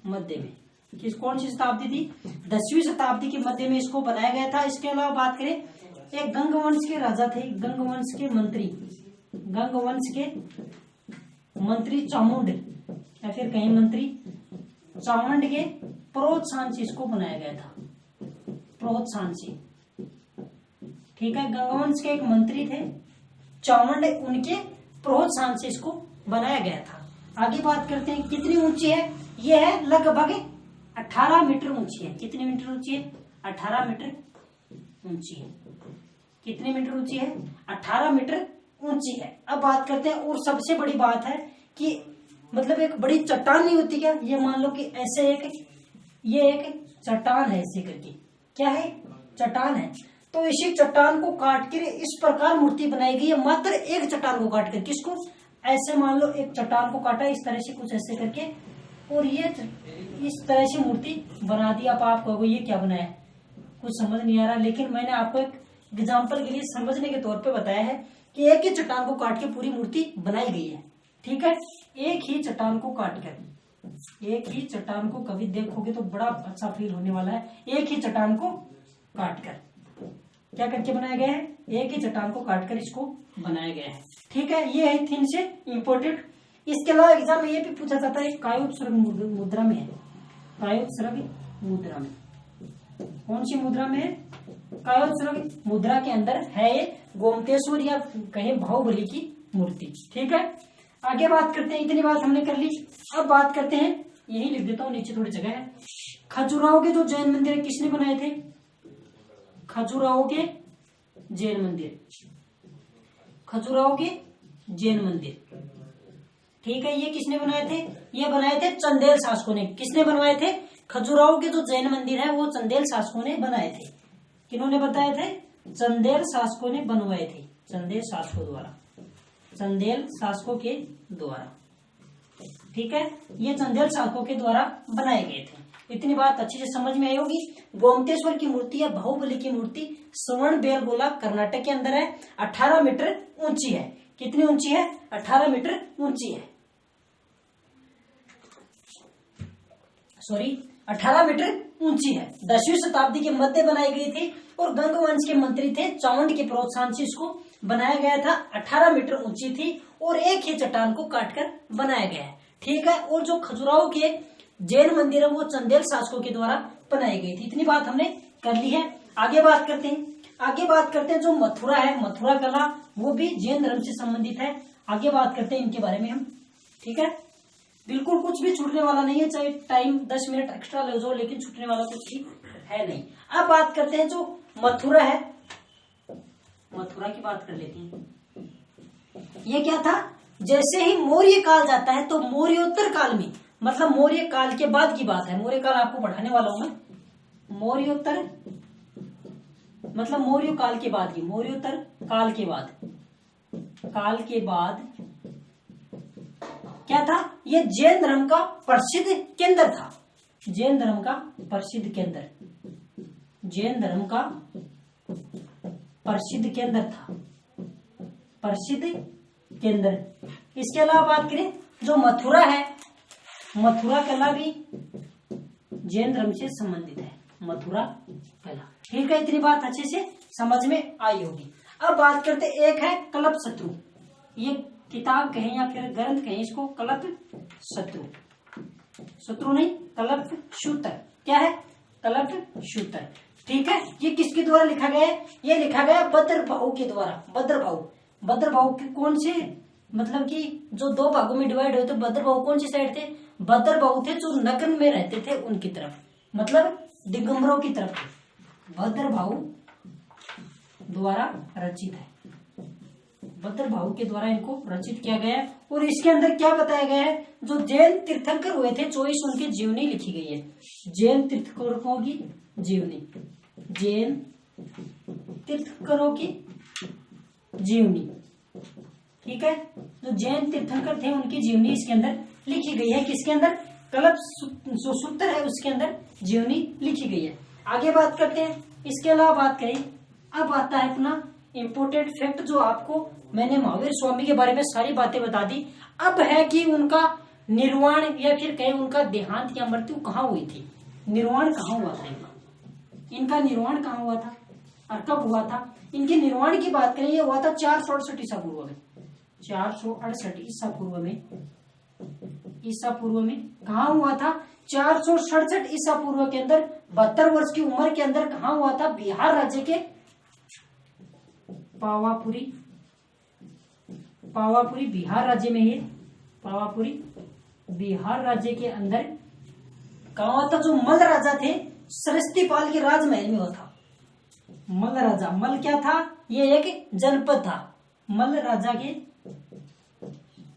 मध्य में। किस कौन सी शताब्दी थी? 10वीं शताब्दी के मध्य में इसको बनाया गया था। इसके अलावा बात करें, एक गंगवंश के राजा थे, गंगवंश के मंत्री, गंगवंश के मंत्री चामुंड, या फिर कहीं मंत्री चामुंड के प्रोत्साहन से इसको बनाया गया था, प्रोत्साहन से। ठीक है, गंगवंश के एक मंत्री थे चामुंड, उनके प्रोत्साहन से इसको बनाया गया था। आगे बात करते हैं, कितनी ऊंची है? यह है लगभग 18 मीटर ऊंची है। कितनी मीटर ऊंची है? 18 मीटर ऊंची है। कितनी मीटर ऊंची है? 18 मीटर ऊंची है। अब बात करते हैं, और सबसे बड़ी बात है कि मतलब एक बड़ी चट्टान नहीं होती क्या? ये मान लो कि ऐसे ये एक चट्टान है, ऐसे करके। क्या है? चट्टान है। तो इसी चट्टान को काट कर इस प्रकार मूर्ति बनाई गई है, मात्र एक चट्टान को काट कर। किसको? ऐसे मान लो एक चट्टान को काटा इस तरह से, कुछ ऐसे करके और ये इस तरह से मूर्ति बना दी। अब आप कहोगे ये क्या बनाया, कुछ समझ नहीं आ रहा, लेकिन मैंने आपको एक एग्जाम्पल के लिए समझने के तौर पे बताया है कि एक ही चट्टान को काट के पूरी मूर्ति बनाई गई है। ठीक है, एक ही चट्टान को काट कर, एक ही चट्टान को कभी देखोगे तो बड़ा अच्छा फील होने वाला है। एक ही चट्टान को काट कर क्या करके बनाया गया है, एक ही चट्टान को काट कर इसको बनाया गया है। ठीक है, ये है थिन से इम्पोर्टेंट। इसके अलावा एग्जाम में ये भी पूछा जाता है कायोत्सर्ग मुद्रा में है, कायोत्सर्ग मुद्रा में, कौन सी मुद्रा में है, कायोत्सर्ग मुद्रा के अंदर है ये गोमतेश्वर या कहे बाहुबली की मूर्ति। ठीक है, आगे बात करते हैं, इतनी बात हमने कर ली। अब बात करते हैं, यही लिख देता हूँ, नीचे थोड़ी जगह है। खजुराहो के जो जैन मंदिर किसने बनाए थे, खजुराहो के जैन मंदिर, खजुराहो के जैन मंदिर। ठीक है, ये किसने बनाए थे, ये बनाए थे चंदेल शासकों ने। किसने बनवाए थे, खजुराहो के जो जैन मंदिर है वो चंदेल शासकों ने बनाए थे। किन्होंने बताए थे, चंदेल शासकों ने बनवाए थे, चंदेल शासकों द्वारा, चंदेल शासकों के द्वारा। ठीक है, ये चंदेल शासकों के द्वारा बनाए गए थे। इतनी बात अच्छी से समझ में आई होगी। गोमतेश्वर की मूर्ति या बाहुबली की मूर्ति स्वर्ण बेलगोला कर्नाटक के अंदर है, 18 मीटर ऊंची है। कितनी ऊंची है, 18 मीटर ऊंची है, सॉरी 18 मीटर ऊंची है। 10वीं शताब्दी के मध्य बनाई गई थी और गंग वंश के मंत्री थे चावंड के प्रोत्साहन से इसको बनाया गया था। 18 मीटर ऊंची थी और एक ही चट्टान को काटकर बनाया गया है। ठीक है, और जो खजुराहो के जैन मंदिर है वो चंदेल शासकों के द्वारा बनाई गई थी। इतनी बात हमने कर ली है। आगे बात करते हैं, जो मथुरा है, मथुरा कला वो भी जैन धर्म से संबंधित है। आगे बात करते हैं इनके बारे में हम। ठीक है, बिल्कुल कुछ भी छूटने वाला नहीं है, चाहे टाइम 10 मिनट एक्स्ट्रा ले जाओ, लेकिन छूटने वाला कुछ भी है नहीं। अब बात करते हैं जो मथुरा है, मथुरा की बात कर लेते हैं। ये क्या था, जैसे ही मौर्य काल जाता है तो मौर्योत्तर काल में, मतलब मौर्य काल के बाद की बात है, मौर्य काल आपको पढ़ाने वाला हूं मैं। मौर्योत्तर मतलब मौर्य काल के बाद की, मौर्योत्तर काल के बाद, काल के बाद क्या था, ये जैन धर्म का प्रसिद्ध केंद्र था, जैन धर्म का प्रसिद्ध केंद्र, जैन धर्म का प्रसिद्ध केंद्र था, प्रसिद्ध केंद्र। इसके अलावा बात करें जो मथुरा है, मथुरा कला भी जैन धर्म से संबंधित है, मथुरा कला। ठीक है, इतनी बात अच्छे से समझ में आई होगी। अब बात करते, एक है कल्पशत्रु, ये किताब कहें या फिर ग्रंथ कहें इसको, कल्पशत्रु, शत्रु नहीं कल्पशूत्र, क्या है, कल्पशूत्र। ठीक है, ये किसके द्वारा लिखा गया है, ये लिखा गया भद्रभाहु के द्वारा। भद्रभाहु, भद्रभाहु के कौन से, मतलब कि जो दो भागों में डिवाइड हुए थे, भद्रभाहु कौन सी साइड थे, भद्रभाहु थे जो नगन में रहते थे उनकी तरफ, मतलब दिगंबरों की तरफ थे। भद्रभाहु द्वारा रचित है, भद्रभाहु के द्वारा इनको रचित किया गया है। और इसके अंदर क्या बताया गया है, जो जैन तीर्थंकर हुए थे 24 उनकी जीवनी लिखी गई है, जैन तीर्थंकरों की जीवनी, जैन तीर्थंकरों की जीवनी। ठीक है, जो जैन तीर्थंकर थे उनकी जीवनी इसके अंदर लिखी गई है। किसके अंदर, कल्पशूत्र सूत्र है उसके अंदर जीवनी लिखी गई है। आगे बात करते हैं, इसके अलावा बात करें, अब आता है अपना इम्पोर्टेंट फैक्ट, जो आपको मैंने महावीर स्वामी के बारे में सारी बातें बता दी। अब है कि उनका निर्वाण या फिर कहें उनका देहांत या मृत्यु कहाँ हुई थी, निर्वाण कहाँ हुआ था इनका निर्वाण कहाँ हुआ था और कब हुआ था। इनके निर्वाण की बात करें, ये हुआ था 468 ईसा पूर्व में, 468 ईसा पूर्व में, ईसा पूर्व में कहाँ हुआ था, 467 ईसा पूर्व के अंदर 72 वर्ष की उम्र के अंदर कहाँ हुआ था, बिहार राज्य के पावापुरी, पावापुरी बिहार राज्य में है, पावापुरी बिहार राज्य के अंदर कहाँ हुआ था। जो मल राजा थे सरस्वतीपाल के राजमहल में हुआ था। मल राजा, मल क्या था, ये एक जनपद था। मल राजा के,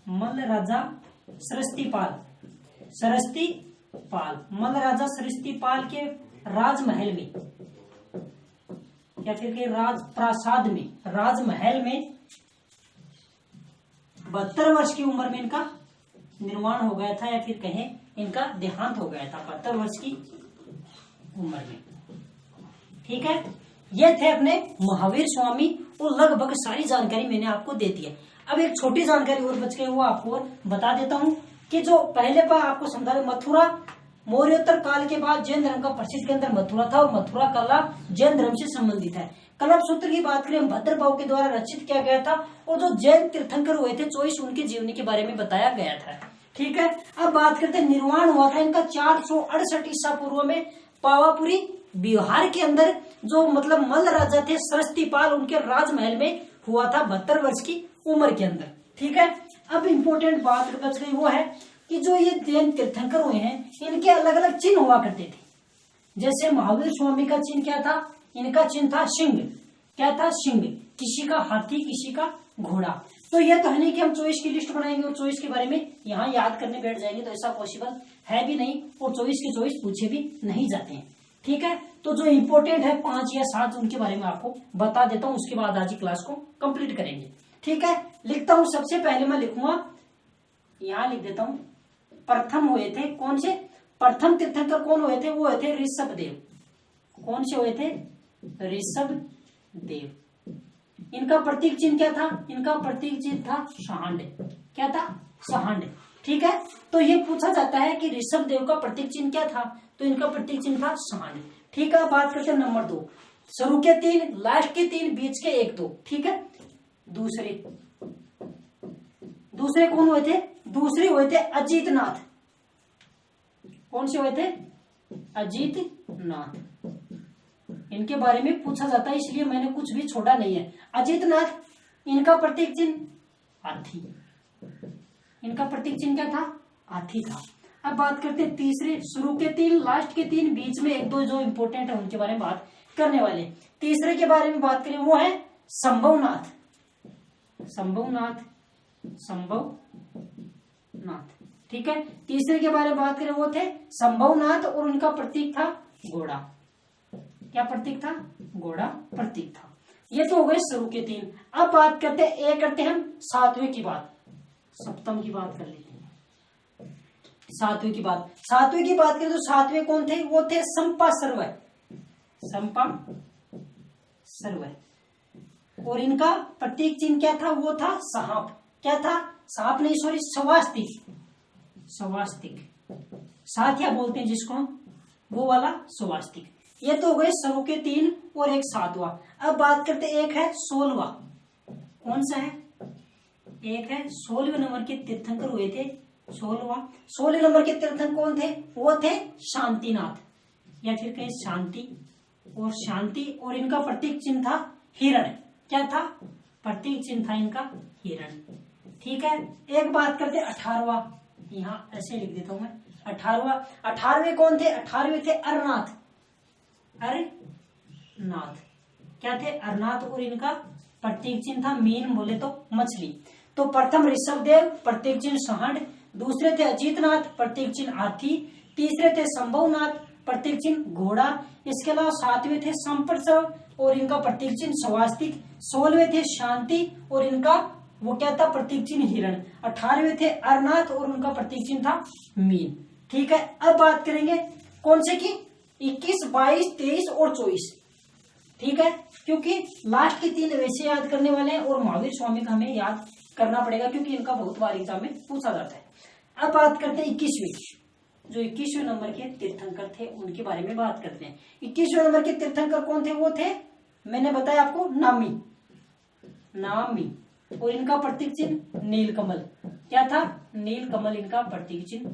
मल राजा सरस्वतीपाल, सरस्वतीपाल, मल राजा सरस्वतीपाल के राजमहल में या फिर के राज प्रासाद में, राजमहल में 72 वर्ष की उम्र में इनका निर्माण हो गया था, या फिर कहें इनका देहांत हो गया था 72 वर्ष की उम्र में। ठीक है, ये थे अपने महावीर स्वामी और लगभग सारी जानकारी मैंने आपको दे दी है। अब एक छोटी जानकारी और बच गई, वो आपको और बता देता हूँ कि जो पहले बार आपको समझा, मथुरा मौर्योत्तर काल के बाद जैन धर्म का प्रसिद्ध केंद्र मथुरा था और मथुरा कला जैन धर्म से संबंधित है। कल्प सूत्र की बात करें, भद्रभाव के द्वारा रचित किया गया था और जो जैन तीर्थंकर हुए थे 24 उनकी जीवनी के बारे में बताया गया था। ठीक है, अब बात करते हैं निर्माण हुआ था इनका 468 ईसा पूर्व में पावापुरी बिहार के अंदर, जो मतलब मल्ल राजा थे सरस्तीपाल, उनके राजमहल में हुआ था 72 वर्ष की उम्र के अंदर। ठीक है, अब इम्पोर्टेंट बात बच गई, वो है कि जो ये जैन तीर्थंकर हुए हैं इनके अलग अलग चिन्ह हुआ करते थे। जैसे महावीर स्वामी का चिन्ह क्या था, इनका चिन्ह था सिंह। क्या था? सिंह। किसी का हाथी, किसी का घोड़ा। तो यह तो है नहीं कि हम 24 की लिस्ट बनाएंगे और 24 के बारे में यहाँ याद करने बैठ जाएंगे, तो ऐसा पॉसिबल है भी नहीं और 24 के 24 पूछे भी नहीं जाते हैं। ठीक है, तो जो इम्पोर्टेंट है 5 या 7 उनके बारे में आपको बता देता हूँ, उसके बाद आज की क्लास को कंप्लीट करेंगे। ठीक है, लिखता हूँ। सबसे पहले मैं लिखूंगा, यहाँ लिख देता हूँ, प्रथम हुए थे कौन से? प्रथम तीर्थंकर कौन हुए थे? वो हुए थे ऋषभ देव। कौन से हुए थे? ऋषभ देव। इनका प्रतीक चिन्ह क्या था? इनका प्रतीक चिन्ह था सांड। क्या था? सांड। ठीक है, तो ये पूछा जाता है कि ऋषभ देव का प्रतीक चिन्ह क्या था, तो इनका प्रतीक चिन्ह था सांड। ठीक है, बात करते हैं नंबर 2। शुरू के 3, लास्ट के 3, बीच के 1 2। ठीक है, दूसरे कौन हुए थे? दूसरे हुए थे अजीतनाथ। कौन से हुए थे? अजीतनाथ। इनके बारे में पूछा जाता है, इसलिए मैंने कुछ भी छोड़ा नहीं है। अजीतनाथ, इनका प्रतीक चिन्ह हाथी। इनका प्रतीक चिन्ह क्या था? हाथी था। अब बात करते हैं तीसरे। शुरू के 3, लास्ट के 3, बीच में 1 2 जो इंपोर्टेंट है उनके बारे में बात करने वाले। तीसरे के बारे में बात करें, वो है संभवनाथ। संभवनाथ। ठीक है, तीसरे के बारे में बात करें, वो थे संभवनाथ और उनका प्रतीक था घोड़ा। क्या प्रतीक था? घोड़ा प्रतीक था। ये तो हो गए शुरू के 3। अब बात करते हैं हम 7वें की बात, सप्तम की बात कर लेते हैं। 7वें की बात करें तो 7वें कौन थे? वो थे संपा सर्वर। और इनका प्रतीक चिन्ह क्या था? वो था सांप। क्या था? सांप नहीं, सॉरी, स्वास्तिक। साथिया बोलते हैं जिसको, वो वाला स्वास्तिक। ये तो हो गए शुरू के 3 और एक 7वां। अब बात करते हैं, एक है 16वां। कौन सा है? एक है 16वें नंबर के तीर्थंकर हुए थे। 16वें नंबर के तीर्थंकर कौन थे? वो थे शांतिनाथ, या फिर कहें शांति। और इनका प्रतीक चिन्ह था हिरण। क्या था? प्रतीक चिन्ह था इनका हिरण। ठीक है, एक बात करते 18वां। यहाँ ऐसे लिख देता हूं मैं, 18वें कौन थे? 18वें थे अरनाथ। क्या थे? अरनाथ। और इनका प्रतीक चिन्ह था मीन, बोले तो मछली। तो प्रथम ऋषभ देव, प्रतीक चिन्ह सांड। दूसरे थे अजीतनाथ, प्रतीक चिन्ह हाथी। तीसरे थे संभवनाथ, प्रतीक चिन्ह घोड़ा। इसके अलावा 7वें थे संपर्सव और इनका प्रतीक चिन्ह स्वास्तिक। 16वें थे शांति और इनका वो क्या था? प्रतीक चिन्ह हिरण। 18वें थे अरनाथ और उनका प्रतीक चिन्ह था मीन। ठीक है, अब बात करेंगे कौन से की? 21, 22, 23 और 24। ठीक है, क्योंकि लास्ट के 3 वैसे याद करने वाले हैं और महावीर स्वामी का हमें याद करना पड़ेगा, क्योंकि इनका बहुत बार एग्जाम में पूछा जाता है। अब बात करते हैं 21वें। जो 21वें नंबर के तीर्थंकर थे उनके बारे में बात करते हैं। 21वें नंबर के तीर्थंकर कौन थे? वो थे, मैंने बताया आपको, नामी। और इनका प्रतीक चिन्ह नीलकमल। क्या था? नीलकमल इनका प्रतीक चिन्ह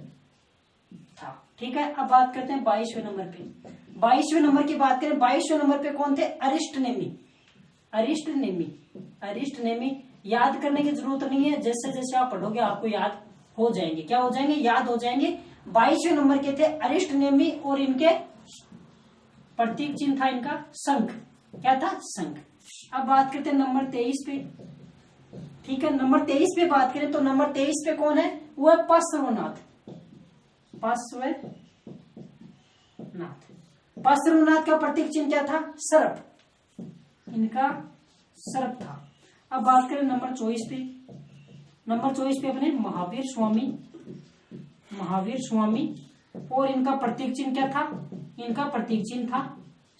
था। ठीक है, अब बात करते हैं 22वें नंबर पे। 22वें नंबर की बात करें, 22वें नंबर पे कौन थे? अरिष्टनेमी। याद करने की जरूरत नहीं है, जैसे जैसे आप पढ़ोगे आपको याद हो जाएंगे। क्या हो जाएंगे? याद हो जाएंगे। 22वें नंबर के थे अरिष्टनेमी और इनके प्रतीक चिन्ह था इनका शंख। क्या था? शंख। अब बात करते हैं नंबर 23 पे। ठीक है, नंबर 23 पे बात करें तो नंबर 23 पे कौन है? वो है पार्श्वनाथ का प्रतीक चिन्ह क्या था? सर्प। इनका सर्प था। अब बात करें नंबर 24 पे। नंबर 24 पे अपने महावीर स्वामी महावीर स्वामी, और इनका प्रतीक चिन्ह क्या था? इनका प्रतीक चिन्ह था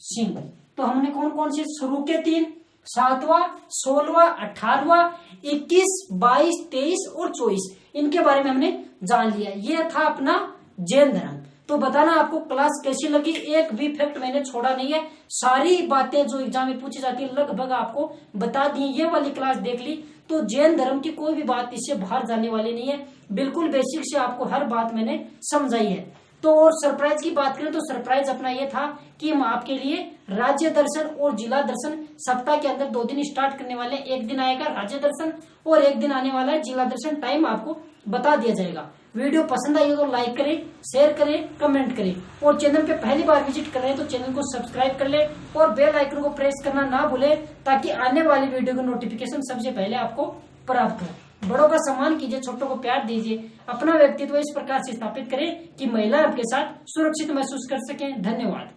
सिंह। तो हमने कौन कौन से शुरू के 3, 7वां, 16वां, 18वां, 21, 22, 23 और 24 इनके बारे में हमने जान लिया। ये था अपना जैन धर्म। तो बताना आपको क्लास कैसी लगी, एक भी फैक्ट मैंने छोड़ा नहीं है, सारी बातें जो एग्जाम में पूछी जाती है लगभग आपको बता दी। ये वाली क्लास देख ली तो जैन धर्म की कोई भी बात इससे बाहर जाने वाली नहीं है, बिल्कुल बेसिक से आपको हर बात मैंने समझाई है। तो और सरप्राइज की बात करें तो सरप्राइज अपना ये था कि हम आपके लिए राज्य दर्शन और जिला दर्शन सप्ताह के अंदर 2 दिन स्टार्ट करने वाले हैं। एक दिन आएगा राज्य दर्शन और एक दिन आने वाला है जिला दर्शन। टाइम आपको बता दिया जाएगा। वीडियो पसंद आई हो तो लाइक करें, शेयर करें, कमेंट करें, और चैनल पे पहली बार विजिट कर रहे हैं तो चैनल को सब्सक्राइब कर ले और बेल आइकन को प्रेस करना ना भूले, ताकि आने वाली वीडियो की नोटिफिकेशन सबसे पहले आपको प्राप्त हो। बड़ों का सम्मान कीजिए, छोटों को प्यार दीजिए, अपना व्यक्तित्व इस प्रकार से स्थापित करें कि महिला आपके साथ सुरक्षित महसूस कर सकें। धन्यवाद।